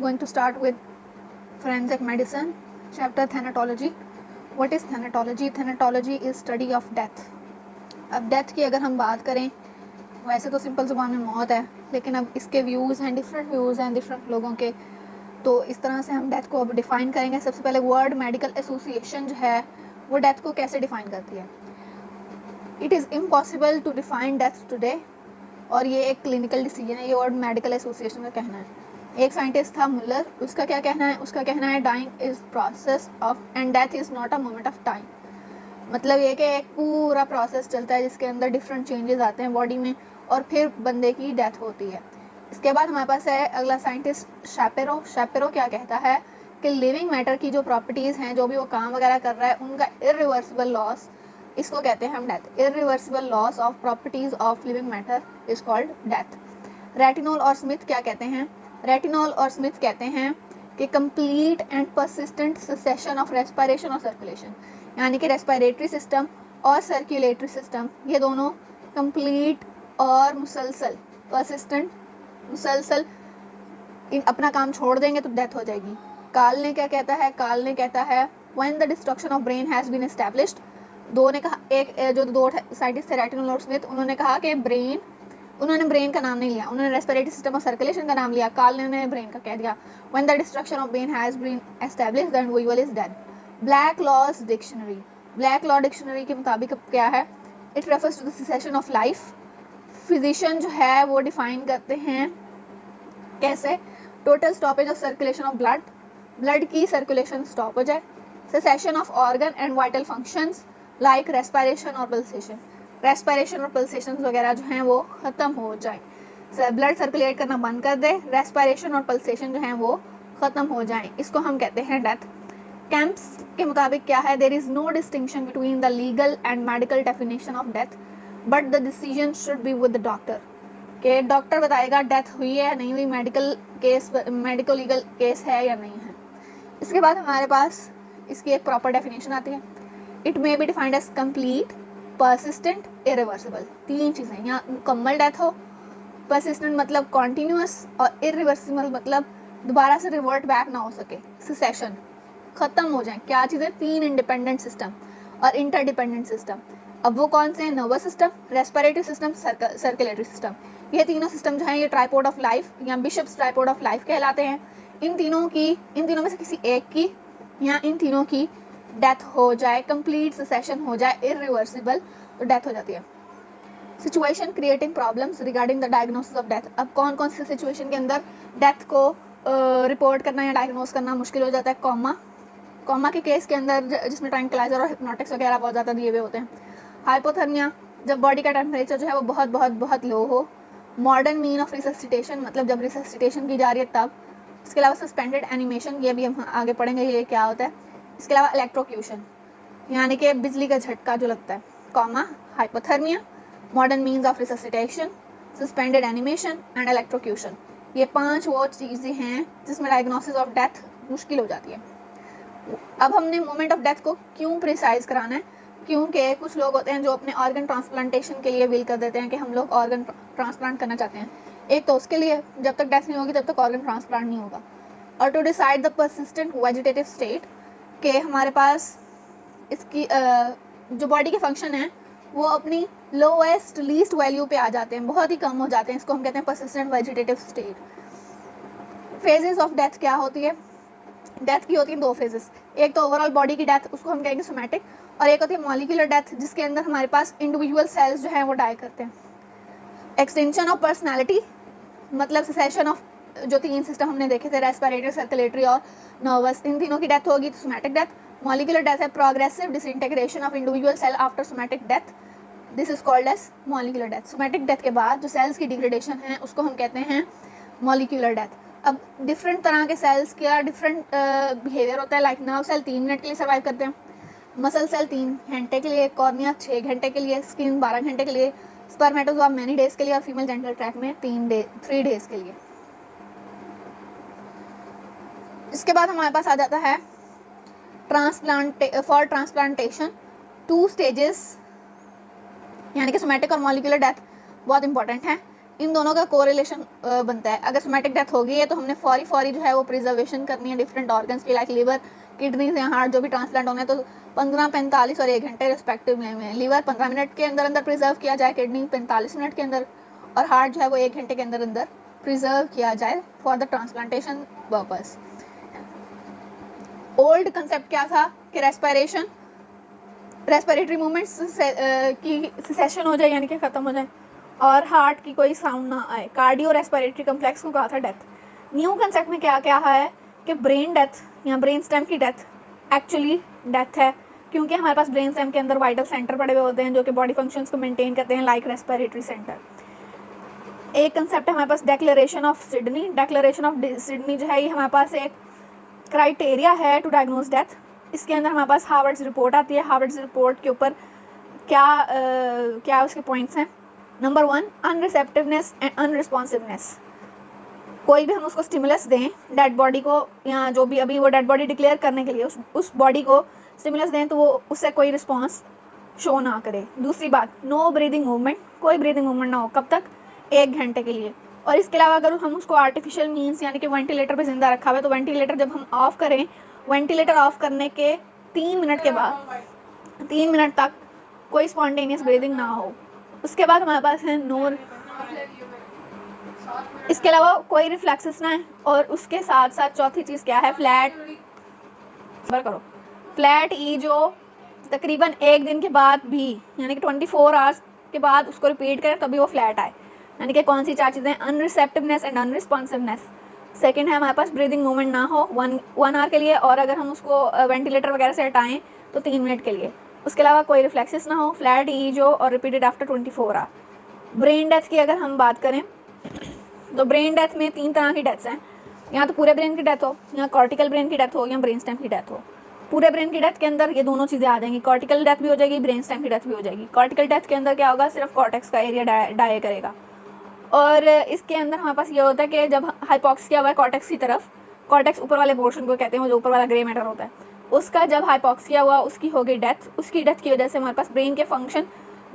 going to start with forensic medicine, chapter thanatology. What is thanatology? Thanatology is study of death. अब death की अगर हम बात करें, वैसे तो सिंपल ज़ुबान में मौत है, लेकिन अब इसके व्यूज़ हैं, डिफरेंट व्यूज़ हैं डिफरेंट लोगों के, तो इस तरह से हम डेथ को अब डिफ़ाइन करेंगे. सबसे पहले वर्ल्ड मेडिकल एसोसिएशन जो है वो डेथ को कैसे डिफ़ाइन करती है. It is impossible to define death today, और ये एक क्लिनिकल डिसीजन है, ये वर्ल्ड मेडिकल एसोसिएशन का कहना है. एक साइंटिस्ट था मुलर, उसका क्या कहना है? उसका कहना है dying is process of end death is not a moment of time. मतलब ये कि एक पूरा प्रोसेस चलता है जिसके अंदर डिफरेंट चेंजेस आते हैं बॉडी में और फिर बंदे की डेथ होती है. इसके बाद हमारे पास है अगला साइंटिस्ट शैपेरो. शैपेरो क्या कहता है कि लिविंग मैटर की जो प्रॉपर्टीज़ हैं, जो भी वो काम वगैरह कर रहा है, उनका इरिवर्सिबल लॉस, इसको कहते हैं हम death. Irreversible loss of properties of living matter is called death. Retinol और स्मिथ क्या कहते हैं? रेटिनॉल और स्मिथ कहते हैं कि complete and persistent cessation of respiration और सर्कुलेशन, यानी कि रेस्पिरेटरी सिस्टम और सर्कुलेटरी सिस्टम ये दोनों कंप्लीट और मुसलसल, परसिस्टेंट, मुसलसल अपना काम छोड़ देंगे तो डेथ हो जाएगी. काल ने क्या कहता है? काल ने कहता है when the destruction of brain has been established. दो ने कहा, एक जो दो साइंटिस्ट थे रेटिनॉल और स्मिथ, उन्होंने कहा कि ब्रेन, उन्होंने ब्रेन का नाम नहीं लिया, उन्होंने रेस्पिरेटरी सिस्टम और सर्कुलेशन का नाम लिया. काल ने ब्रेन का कह दिया. When the destruction of brain has been established then वीवल is dead. Black laws dictionary. Black law dictionary के मुताबिक क्या है? It refers to the cessation of life. Physician जो है वो डिफाइन करते हैं कैसे? Total stoppage of circulation of blood, blood की सर्कुलेशन स्टॉप हो जाए. Cessation of organ and vital functions like respiration और पल्सेशन. रेस्पिरेशन और पल्सेशन वगैरह जो हैं वो ख़त्म हो जाए. ब्लड सर्कुलेट करना बंद कर दे, रेस्पिरेशन और पल्सेशन जो हैं वो ख़त्म हो जाएं, इसको हम कहते हैं डेथ. कैंप्स के मुताबिक क्या है? There is no distinction between the legal and medical definition of death, but the decision should be with the doctor. कि डॉक्टर बताएगा डेथ हुई है या नहीं हुई, medical case, medical legal case है या नहीं है. इसके बाद हमारे पास इसकी एक प्रॉपर डेफिनेशन आती है. It may be defined as complete, persistent, irreversible. तीन चीज़ें, यहाँ मुकम्मल डेथ हो, परसिस्टेंट मतलब कॉन्टीन्यूअस, और इरिवर्सिबल मतलब दोबारा से रिवर्ट बैक ना हो सके, सेसेशन, ख़त्म हो जाए. क्या चीज़ें? तीन इंडिपेंडेंट सिस्टम और इंटरडिपेंडेंट सिस्टम. अब वो कौन से हैं? Nervous system, respiratory system, circulatory system. ये तीनों सिस्टम जो हैं ये ट्राइपोड ऑफ लाइफ या बिशप्स ट्राइपोड ऑफ लाइफ कहलाते हैं. इन तीनों में से किसी एक की या इन तीनों की डेथ हो जाए, कंप्लीट सेसेशन हो जाए, इरिवर्सिबल, तो डेथ हो जाती है. Situation creating problems regarding the diagnosis of death. अब कौन कौन सी सिचुएशन के अंदर डेथ को रिपोर्ट करना या डायग्नोस करना मुश्किल हो जाता है? कॉमा के केस के अंदर जिसमें ट्रैंक्विलाइजर और हिप्नोटिक्स वगैरह बहुत ज़्यादा दिए हुए होते हैं. हाइपोथर्मिया, जब बॉडी का टेम्परेचर जो है वो बहुत बहुत बहुत लो हो. मॉडर्न मीन ऑफ रिससिटेशन, मतलब जब रिससिटेशन की जा रही है तब. इसके अलावा सस्पेंडेड एनिमेशन, ये भी हम आगे पढ़ेंगे ये क्या होता है. इसके अलावा इलेक्ट्रोक्यूशन, यानी कि बिजली का झटका जो लगता है. Comma, hypothermia, modern means of resuscitation, suspended animation and electrocution. ये 5 वो चीज़ें हैं जिसमें डायग्नोसिस ऑफ डेथ मुश्किल हो जाती है. अब हमने मोमेंट ऑफ डेथ को क्यों प्रिसाइज कराना है? क्योंकि कुछ लोग होते हैं जो अपने ऑर्गन ट्रांसप्लांटेशन के लिए विल कर देते हैं कि हम लोग ऑर्गन ट्रांसप्लांट करना चाहते हैं. एक तो उसके लिए, जब तक डेथ नहीं होगी तब तक ऑर्गन ट्रांसप्लांट नहीं होगा. और to decide the persistent vegetative state, के हमारे पास इसकी जो बॉडी के फंक्शन हैं वो अपनी लोएस्ट लीस्ट वैल्यू पे आ जाते हैं, बहुत ही कम हो जाते हैं. इसको हम कहते हैं persistent vegetative state. Phases of death क्या होती है? डेथ की होती है 2 फेजेस. एक तो ओवरऑल बॉडी की डेथ, उसको हम कहेंगे सोमैटिक, और एक होती है मॉलिक्यूलर डेथ, जिसके अंदर हमारे पास इंडिविजुअल सेल्स जो हैं वो डाई करते हैं. एक्सटेंशन ऑफ पर्सनैलिटी, मतलब सेसेशन ऑफ जो 3 सिस्टम हमने देखे थे, रेस्पिरेटरी, सर्कुलेटरी और नर्वस, इन तीनों की डेथ होगी तो सोमैटिक डेथ. मॉलिक्यूलर डेथ है progressive disintegration of individual cell after somatic death, this is called as molecular death. Somatic death के बाद जो सेल्स की डिग्रेडेशन है उसको हम कहते हैं मॉलिक्यूलर डेथ. अब डिफरेंट तरह के सेल्स का डिफरेंट बिहेवियर होता है. लाइक नर्व सेल 3 मिनट के लिए सर्वाइव करते हैं, मसल सेल 3 घंटे के लिए, कॉर्निया 6 घंटे के लिए, स्किन 12 घंटे के लिए, स्पर्मेटोजोआ मैनी डेज के लिए, और फीमेल जेनिटल ट्रैक्ट में 3 डेज के लिए. इसके बाद हमारे पास आ जाता है फॉर ट्रांसप्लांटेशन 2 स्टेजेस, यानी कि सोमैटिक और मॉलिक्यूलर डेथ बहुत इंपॉर्टेंट है. इन दोनों का कोरिलेशन बनता है। अगर सोमैटिक डेथ हो गई है तो हमने फौरी जो है वो प्रिजर्वेशन करनी है डिफरेंट ऑर्गन्स की, लाइक लिवर, किडनीज या हार्ट जो भी ट्रांसप्लांट होने हैं, तो 15, 45 और 1 घंटे रिस्पेक्टिव में। लिवर 15 मिनट के अंदर अंदर प्रिजर्व किया जाए, किडनी 45 मिनट के अंदर, और हार्ट जो है वो 1 घंटे के अंदर अंदर प्रिजर्व किया जाए for the transplantation purpose. Old concept क्या था कि रेस्पिरेटरी मूवमेंट्स की सेशन हो जाए, यानी कि ख़त्म हो जाए, और हार्ट की कोई साउंड ना आए। कार्डियो रेस्पिरेटरी कम्प्लेक्स को कहा था डेथ। न्यू कंसेप्ट में क्या क्या है कि ब्रेन डेथ या ब्रेन स्टेम की डेथ एक्चुअली डेथ है, क्योंकि हमारे पास ब्रेन स्टेम के अंदर वाइटल सेंटर पड़े हुए होते हैं जो कि बॉडी फंक्शंस को मेंटेन करते हैं, लाइक रेस्पिरेटरी सेंटर। एक कंसेप्ट है हमारे पास declaration of Sydney. Declaration of Sydney जो है ये हमारे पास एक क्राइटेरिया है टू डायग्नोज डेथ। इसके अंदर हमारे पास हार्वर्ड्स रिपोर्ट आती है। हार्वर्ड्स रिपोर्ट के ऊपर क्या उसके पॉइंट्स हैं। Number 1, unreceptiveness and unresponsiveness. कोई भी हम उसको स्टिमुलस दें डेड बॉडी को, या जो भी अभी वो डेड बॉडी डिक्लेयर करने के लिए उस बॉडी को स्टिमुलस दें तो वो उससे कोई रिस्पॉन्स शो ना करे। दूसरी बात, नो ब्रीदिंग मूवमेंट, कोई ब्रीदिंग मूवमेंट ना हो। कब तक? 1 घंटे के लिए। और इसके अलावा अगर हम उसको आर्टिफिशियल मीन्स यानी कि वेंटिलेटर पे जिंदा रखा हुआ है तो वेंटिलेटर जब हम ऑफ करें, वेंटिलेटर ऑफ करने के 3 मिनट के बाद 3 मिनट तक कोई स्पॉन्टेनियस ब्रीदिंग ना हो। उसके बाद हमारे पास है इसके अलावा कोई रिफ्लेक्सेस ना है। और उसके साथ साथ चौथी चीज़ क्या है, फ्लैट ई जो तकरीबन 1 दिन के बाद भी यानी कि 24 आवर्स के बाद उसको रिपीट करें तभी वो फ्लैट आए। यानी कि कौन सी 4 चीज़ें, अनरिसेप्टिवनेस एंड अनरिस्पॉन्सिवनेस। सेकंड है हमारे पास ब्रीदिंग मूवमेंट ना हो 1 आवर के लिए, और अगर हम उसको वेंटिलेटर वगैरह से हटाएं तो 3 मिनट के लिए। उसके अलावा कोई रिफ्लेक्सेस ना हो, फ्लैट ई जो, और repeated after 24 hour. Brain death की अगर हम बात करें तो ब्रेन डेथ में 3 तरह की डेथ्स हैं। या तो पूरे ब्रेन की डेथ हो, या कॉर्टिकल ब्रेन की डेथ हो, या ब्रेन स्टेम की डेथ हो। पूरे ब्रेन की डेथ के अंदर ये दोनों चीज़ें आ जाएंगी, कॉर्टिकल डेथ भी हो जाएगी, ब्रेन स्टेम की डेथ भी हो जाएगी। कॉर्टिकल डेथ के अंदर क्या होगा, सिर्फ कॉर्टेक्स का एरिया डाई करेगा। और इसके अंदर हमारे पास ये होता है कि जब हाइपॉक्सिया हुआ है कॉर्टेक्स की तरफ, कॉर्टेक्स ऊपर वाले पोर्शन को कहते हैं, जो ऊपर वाला ग्रे मैटर होता है, उसका जब हाइपॉक्सिया हुआ उसकी हो गई डेथ। उसकी डेथ की वजह से हमारे पास ब्रेन के फंक्शन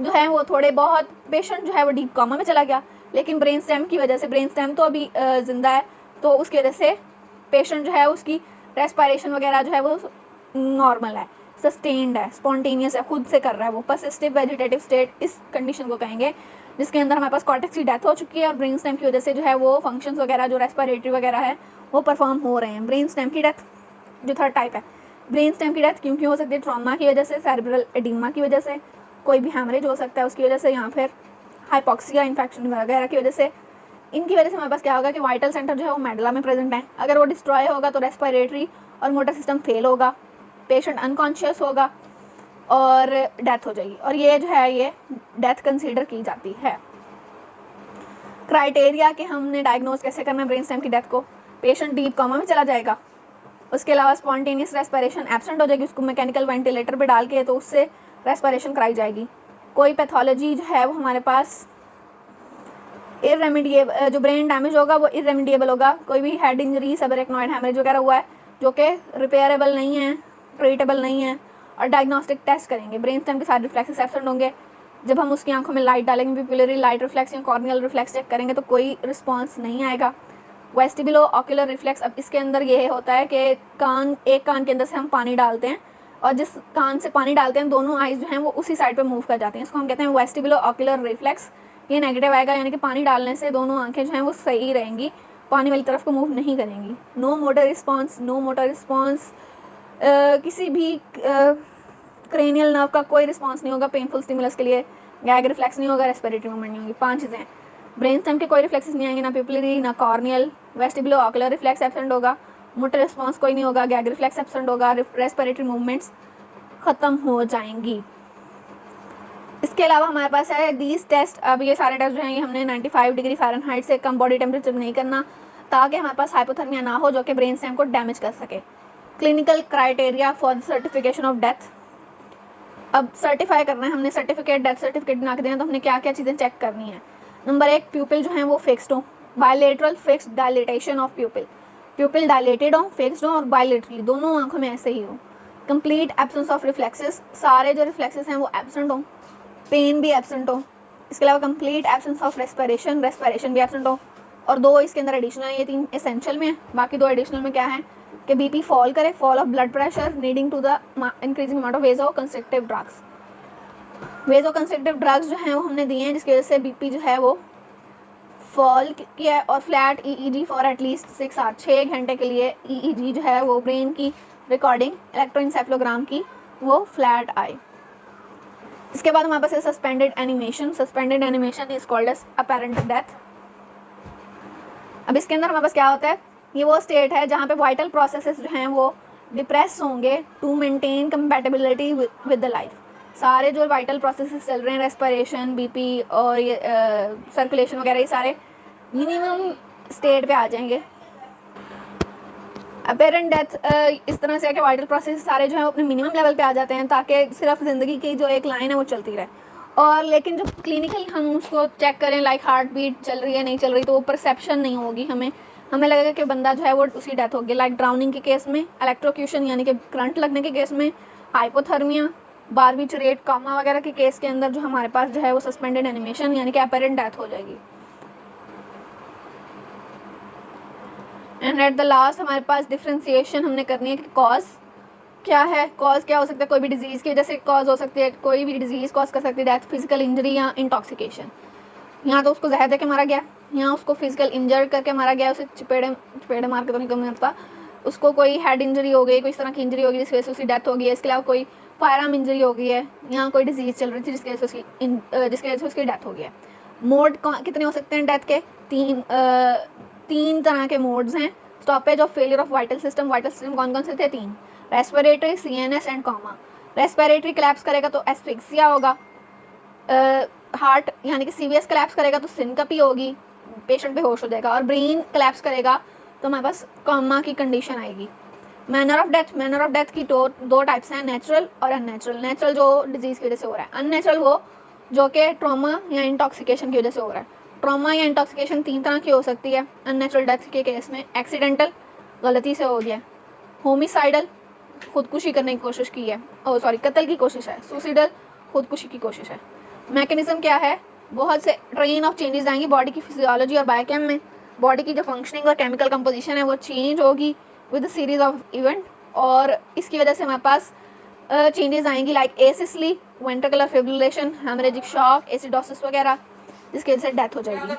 जो है वो थोड़े बहुत, पेशेंट जो है वो डीप कोमा में चला गया, लेकिन ब्रेन स्टेम की वजह से, ब्रेन स्टेम तो अभी जिंदा है, तो उसकी वजह से पेशेंट जो है उसकी रेस्पिरेशन वगैरह जो है वो नॉर्मल है, सस्टेन्ड है, स्पॉन्टेनियस है, खुद से कर रहा है वो। पर्सिस्टिव वेजिटेटिव स्टेट इस कंडीशन को कहेंगे जिसके अंदर हमारे पास कॉर्टेक्स की डेथ हो चुकी है और ब्रेन स्टेम की वजह से जो है वो फंक्शंस वगैरह जो रेस्पिरेटरी वगैरह है वो परफॉर्म हो रहे हैं। ब्रेन स्टेम की डेथ जो थर्ड टाइप है, ब्रेन स्टेम की डेथ क्यों हो सकती है, ट्रॉमा की वजह से, सेरेब्रल एडिमा की वजह से, कोई भी हैमरेज हो सकता है उसकी वजह से, या फिर हाइपॉक्सिया इन्फेक्शन वगैरह की वजह से। इनकी वजह से हमारे पास क्या होगा कि वाइटल सेंटर जो है वो मेडुला में प्रेजेंट है, अगर वो डिस्ट्रॉय होगा तो रेस्पिरेटरी और मोटर सिस्टम फेल होगा, पेशेंट अनकॉन्शियस होगा और डेथ हो जाएगी, और ये जो है ये डेथ कंसीडर की जाती है। क्राइटेरिया कि हमने डायग्नोज कैसे करना है ब्रेन स्टेम की डेथ को, पेशेंट डीप कोमा में चला जाएगा, उसके अलावा स्पॉन्टेनियस रेस्पिरेशन एब्सेंट हो जाएगी, उसको मैकेनिकल वेंटिलेटर पे डाल के तो उससे रेस्पिरेशन कराई जाएगी। कोई पैथोलॉजी जो है वो हमारे पास इरेमेडिएबल, जो ब्रेन डैमेज होगा वो इरेमेडिएबल होगा। कोई भी हेड इंजरी, सबरेक्नॉइड हैमरेज वगैरह हुआ है जो कि रिपेयरेबल नहीं है, ट्रीटेबल नहीं है, और डायग्नोस्टिक टेस्ट करेंगे, ब्रेन स्टेम के साथ रिफ्लेक्सेस एब्सेंट होंगे। जब हम उसकी आंखों में लाइट डालेंगे, पिपुलरी लाइट रिफ्लेक्स या कॉर्नियल रिफ्लेक्स चेक करेंगे तो कोई रिस्पॉन्स नहीं आएगा। वेस्टिबुलो ऑक्यूलर रिफ्लेक्स, अब इसके अंदर ये होता है कि एक कान के अंदर से हम पानी डालते हैं और जिस कान से पानी डालते हैं दोनों आइज जो हैं वो उसी साइड पे मूव कर जाती हैं, इसको हम कहते हैं वेस्टिबुलो ऑक्यूलर रिफ्लेक्स। ये नेगेटिव आएगा, यानी कि पानी डालने से दोनों आंखें जो हैं वो सही रहेंगी, पानी वाली तरफ को मूव नहीं करेंगी। नो मोटर रिस्पॉन्स, किसी भी क्रेनियल नर्व का कोई रिस्पॉन्स नहीं होगा पेनफुल स्टिमुलस के लिए, गैग रिफ्लेक्स नहीं होगा, रेस्पिरेटरी मूवमेंट नहीं होगी। 5 चीज़ें, ब्रेन स्टेम के कोई रिफ्लेक्सेस नहीं आएंगे, ना पिपुलरी ना कॉर्नियल, वेस्टिबुलो ऑक्यूलर रिफ्लेक्स एब्सेंट होगा, मोटर रिस्पॉन्स कोई नहीं होगा, गैग रिफ्लेक्स एब्सेंट होगा, रेस्पिरेटरी मूवमेंट्स ख़त्म हो जाएंगी। इसके अलावा हमारे पास है दीज टेस्ट। अब ये सारे टेस्ट जो हैं ये हमने 95 डिग्री फ़ारेनहाइट से कम बॉडी टेम्परेचर नहीं करना ताकि हमारे पास हाइपोथर्मिया ना हो जो कि ब्रेन स्टेम को डैमेज कर सके। Clinical criteria for the certification of death, अब सर्टिफाई करना है हमने, सर्टिफिकेट डेथ सर्टिफिकेट बना के देना, तो हमने क्या क्या चीज़ें चेक करनी है। नंबर 1, प्यूपिल जो है वो फिक्स्ड हो, bilateral fixed dilatation of प्यूपिल dilated हो, फिक्स्ड हो, और बायलेटरली दोनों आंखों में ऐसे ही हो। कंप्लीट एब्सेंस ऑफ रिफ्लेक्सेस, सारे जो रिफ्लेक्सेस हैं वो एब्सेंट हो, पेन भी एब्सेंट हो, इसके अलावा complete absence of respiration, respiration भी एब्सेंट हो, और 2 इसके अंदर एडिशनल है, ये 3 एसेंशियल में है, बाकी 2 एडिशनल में क्या है कि बीपी फॉल करे, fall of blood pressure leading to the increasing amount of vasoconstrictive drugs. Vasoconstrictive drugs जो हैं वो हमने दिए हैं जिसकी वजह से बीपी जो है वो फॉल किया है, और flat EEG for at least 6 hour, 6 घंटे के लिए ईईजी जो है वो ब्रेन की रिकॉर्डिंग इलेक्ट्रोइंसेफेलोग्राम की वो फ्लैट आई। इसके बाद हमारे पास है suspended animation. Suspended animation is called as apparent death. अब इसके अंदर हमारे पास क्या होता है, ये वो स्टेट है जहाँ पे वाइटल प्रोसेसेस जो हैं वो डिप्रेस होंगे to maintain compatibility with the life. सारे जो वाइटल प्रोसेसेस चल रहे हैं, रेस्पिरेशन, बीपी और ये सर्कुलेशन वगैरह, ये सारे मिनिमम स्टेट पे आ जाएंगे। अपैरेंट डेथ इस तरह से है कि वाइटल प्रोसेस सारे जो है अपने मिनिमम लेवल पे आ जाते हैं ताकि सिर्फ ज़िंदगी की जो एक लाइन है वो चलती रहे। और लेकिन जो क्लिनिकल हम उसको चेक करें, लाइक हार्ट बीट चल रही है नहीं चल रही, तो वो परसेप्शन नहीं होगी, हमें लगेगा कि बंदा जो है वो उसकी डेथ होगी। लाइक ड्राउनिंग के केस में, इलेक्ट्रोक्यूशन यानी कि करंट लगने के केस में, हाइपोथर्मिया, बारबिचरेट कॉमा वगैरह के केस के अंदर जो हमारे पास जो है वो सस्पेंडेड एनिमेशन यानी कि अपैरेंट डेथ हो जाएगी। एंड एट द लास्ट हमारे पास डिफ्रेंसिएशन हमने करनी है कि कॉज क्या है, कॉज क्या हो सकता है, कोई भी डिजीज़ की वजह से कॉज हो सकती है, कोई भी डिजीज़ कॉज कर सकती है डेथ, फिजिकल इंजरी या इंटॉक्सिकेशन। यहाँ तो उसको जहर दे के मारा गया, यहाँ उसको फिजिकल इंजर्ड करके मारा गया, उसे चपेड़े मार के तो नहीं कम करता, उसको कोई हेड इंजरी हो गई, कोई इस तरह की इंजरी होगी जिसकी वजह से उसकी डेथ हो गई है। इसके अलावा कोई फायर आर्म इंजरी हो गई है, यहाँ कोई डिजीज़ चल रही थी जिसकी वजह से उसकी डेथ हो गई है। मोड कितने हो सकते हैं डेथ के, 3 तरह के मोड्स हैं। Stoppage of failure of vital system, vital system कौन कौन से थे, 3, respiratory, CNS and comma. Respiratory collapse करेगा तो एस्फिक्सिया होगा, हार्ट यानी कि सीवीएस कोलैप्स करेगा तो सिनकपी होगी, पेशेंट बेहोश हो जाएगा, और ब्रेन कोलैप्स करेगा तो हमारे पास कॉमा की कंडीशन आएगी। मैनर ऑफ डेथ की 2 टाइप्स हैं, नेचुरल और अननेचुरल। नेचुरल जो डिजीज़ की वजह से हो रहा है, अननेचुरल वो जो कि ट्रॉमा या इंटॉक्सिकेशन की वजह से हो रहा है। ट्रॉमा या इंटॉक्सिकेशन 3 तरह की हो सकती है अननेचुरल डेथ के केस में। एक्सीडेंटल, गलती से हो गया, होमिसाइडल, खुदकुशी करने की कोशिश की है, कत्ल की कोशिश है, सुसाइडल, खुदकुशी की कोशिश है। मैकेनिज्म क्या है, बहुत से ट्रेन ऑफ चेंजेस आएंगी बॉडी की फिजियोलॉजी और बायोकेम में, बॉडी की जो फंक्शनिंग और केमिकल कंपोजिशन है वो चेंज होगी विद सीरीज ऑफ इवेंट, और इसकी वजह से हमारे पास चेंजेस आएंगी like asystole, ventricular fibrillation, haemorrhagic shock, acidosis वगैरह, जिसकी वजह से डेथ हो जाएगी।